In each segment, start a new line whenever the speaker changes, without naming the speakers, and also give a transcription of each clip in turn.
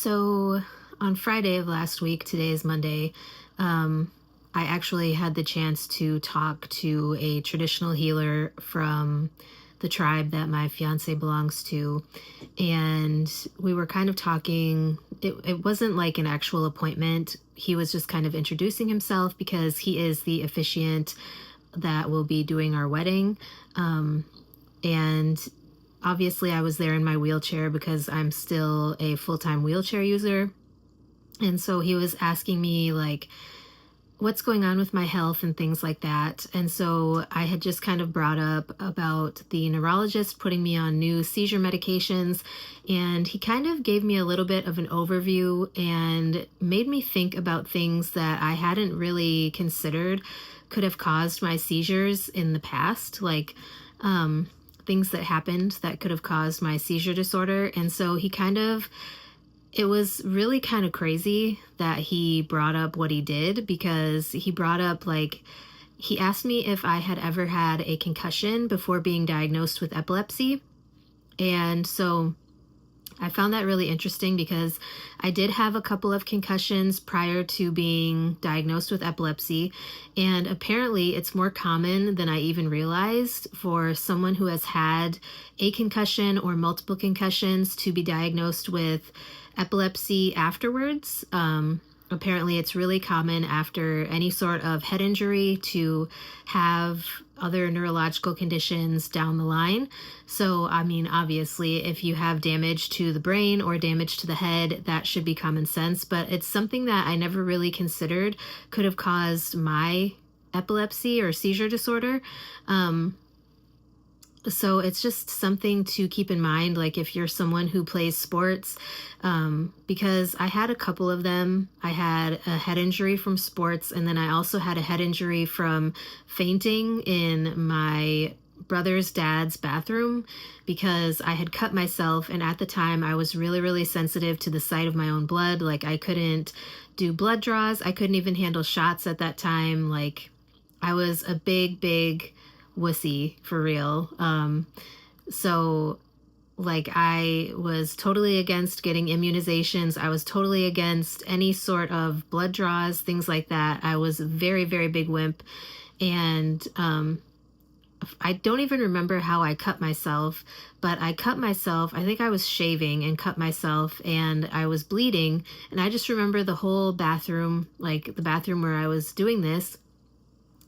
So on Friday of last week, today is Monday, I actually had the chance to talk to a traditional healer from the tribe that my fiance belongs to. And we were kind of talking. It wasn't like an actual appointment. He was just kind of introducing himself because he is the officiant that will be doing our wedding. And obviously, I was there in my wheelchair because I'm still a full-time wheelchair user. And so he was asking me, like, what's going on with my health and things like that. And so I had just kind of brought up about the neurologist putting me on new seizure medications. And he kind of gave me a little bit of an overview and made me think about things that I hadn't really considered could have caused my seizures in the past. Like, things that happened that could have caused my seizure disorder. And so it was really kind of crazy that he brought up what he did, because he brought up, like, he asked me if I had ever had a concussion before being diagnosed with epilepsy. And so I found that really interesting because I did have a couple of concussions prior to being diagnosed with epilepsy. And apparently it's more common than I even realized for someone who has had a concussion or multiple concussions to be diagnosed with epilepsy afterwards. Apparently it's really common after any sort of head injury to have other neurological conditions down the line. So, I mean, obviously, if you have damage to the brain or damage to the head, that should be common sense. But it's something that I never really considered could have caused my epilepsy or seizure disorder. So it's just something to keep in mind, like if you're someone who plays sports, because I had a couple of them. I had a head injury from sports, and then I also had a head injury from fainting in my brother's dad's bathroom because I had cut myself, and at the time I was really, really sensitive to the sight of my own blood. Like, I couldn't do blood draws. I couldn't even handle shots at that time. Like, I was a big wussy for real. So like, I was totally against getting immunizations. I was totally against any sort of blood draws, things like that. I was a very, very big wimp. And I don't even remember how I cut myself, but I cut myself. I think I was shaving and cut myself, and I was bleeding. And I just remember the whole bathroom, like the bathroom where I was doing this,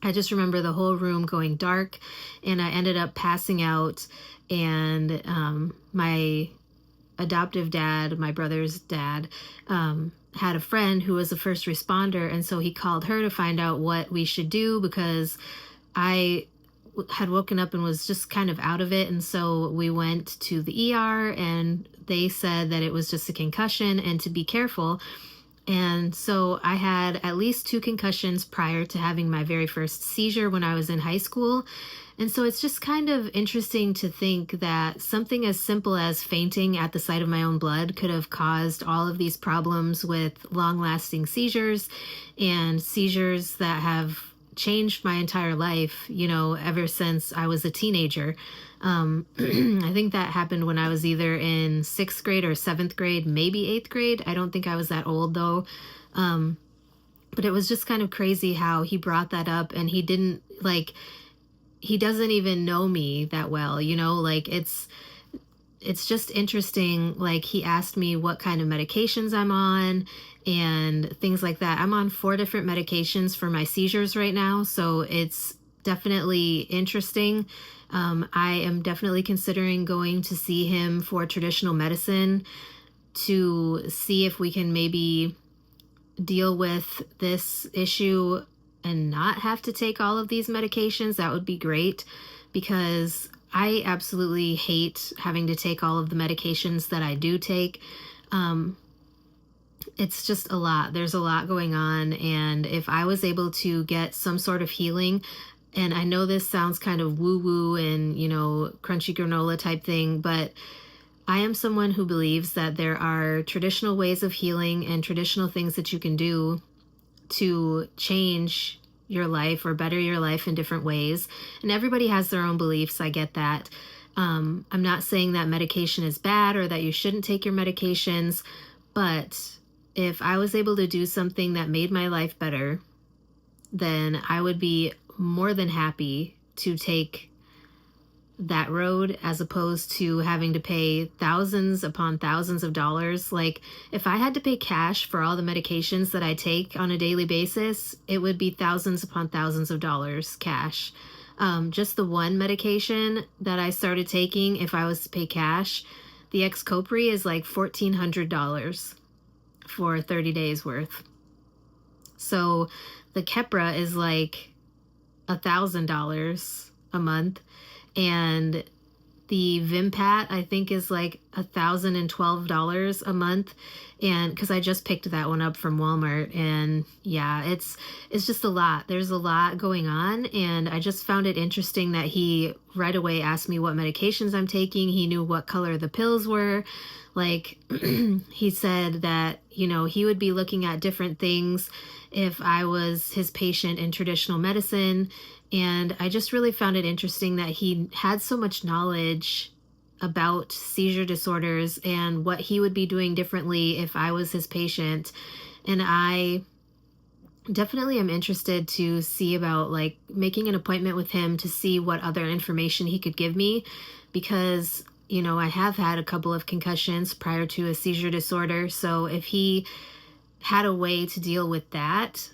I just remember the whole room going dark, and I ended up passing out. And my adoptive dad, my brother's dad, had a friend who was a first responder, and so he called her to find out what we should do because I had woken up and was just kind of out of it. And so we went to the ER, and they said that it was just a concussion and to be careful. And so I had at least 2 concussions prior to having my very first seizure when I was in high school. And so it's just kind of interesting to think that something as simple as fainting at the sight of my own blood could have caused all of these problems with long-lasting seizures, and seizures that have changed my entire life, ever since I was a teenager. I think that happened when I was either in 6th grade or 7th grade, maybe 8th grade. I don't think I was that old though. But it was just kind of crazy how he brought that up, and he doesn't even know me that well, like it's just interesting. Like, he asked me what kind of medications I'm on and things like that. I'm on 4 different medications for my seizures right now, so it's definitely interesting. I am definitely considering going to see him for traditional medicine to see if we can maybe deal with this issue and not have to take all of these medications. That would be great, because I absolutely hate having to take all of the medications that I do take. It's just a lot. There's a lot going on. And if I was able to get some sort of healing, and I know this sounds kind of woo-woo and, crunchy granola type thing, but I am someone who believes that there are traditional ways of healing and traditional things that you can do to change your life or better your life in different ways. And everybody has their own beliefs. I get that. I'm not saying that medication is bad or that you shouldn't take your medications. But if I was able to do something that made my life better, then I would be more than happy to take that road as opposed to having to pay thousands upon thousands of dollars. Like, if I had to pay cash for all the medications that I take on a daily basis, it would be thousands upon thousands of dollars cash. Just the one medication that I started taking, if I was to pay cash, the Xcopri is like $1,400 for 30 days worth. So the Keppra is like $1,000 a month, and the Vimpat I think is like $1,012 a month. And because I just picked that one up from Walmart, and yeah, it's just a lot. There's a lot going on, and I just found it interesting that he right away asked me what medications I'm taking. He knew what color the pills were. Like, he said that, you know, he would be looking at different things if I was his patient in traditional medicine. And I just really found it interesting that he had so much knowledge about seizure disorders and what he would be doing differently if I was his patient. And I definitely am interested to see about like making an appointment with him to see what other information he could give me, because, you know, I have had a couple of concussions prior to a seizure disorder. So if he had a way to deal with that,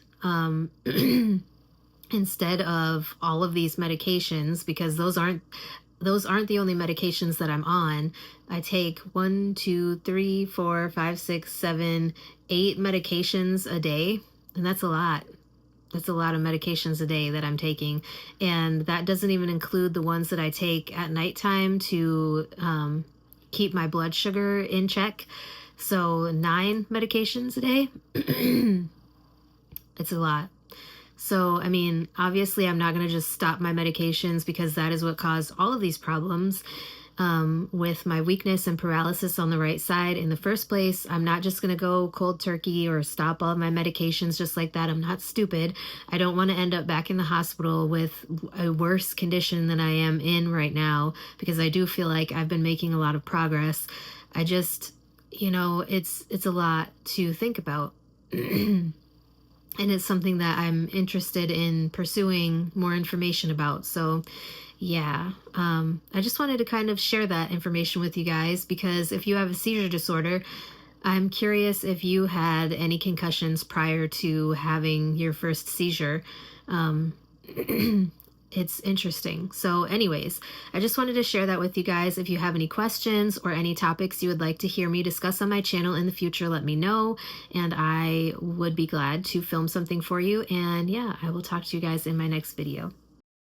instead of all of these medications, because those aren't the only medications that I'm on. I take 1, 2, 3, 4, 5, 6, 7, 8 medications a day, and that's a lot. That's a lot of medications a day that I'm taking, and that doesn't even include the ones that I take at nighttime to keep my blood sugar in check. So 9 medications a day. It's a lot. So, I mean, obviously I'm not going to just stop my medications, because that is what caused all of these problems with my weakness and paralysis on the right side in the first place. I'm not just going to go cold turkey or stop all of my medications just like that. I'm not stupid. I don't want to end up back in the hospital with a worse condition than I am in right now, because I do feel like I've been making a lot of progress. I just, you know, it's a lot to think about. And it's something that I'm interested in pursuing more information about. So yeah, I just wanted to kind of share that information with you guys, because if you have a seizure disorder, I'm curious if you had any concussions prior to having your first seizure. It's interesting. So anyways, I just wanted to share that with you guys. If you have any questions or any topics you would like to hear me discuss on my channel in the future, let me know, and I would be glad to film something for you. And yeah, I will talk to you guys in my next video.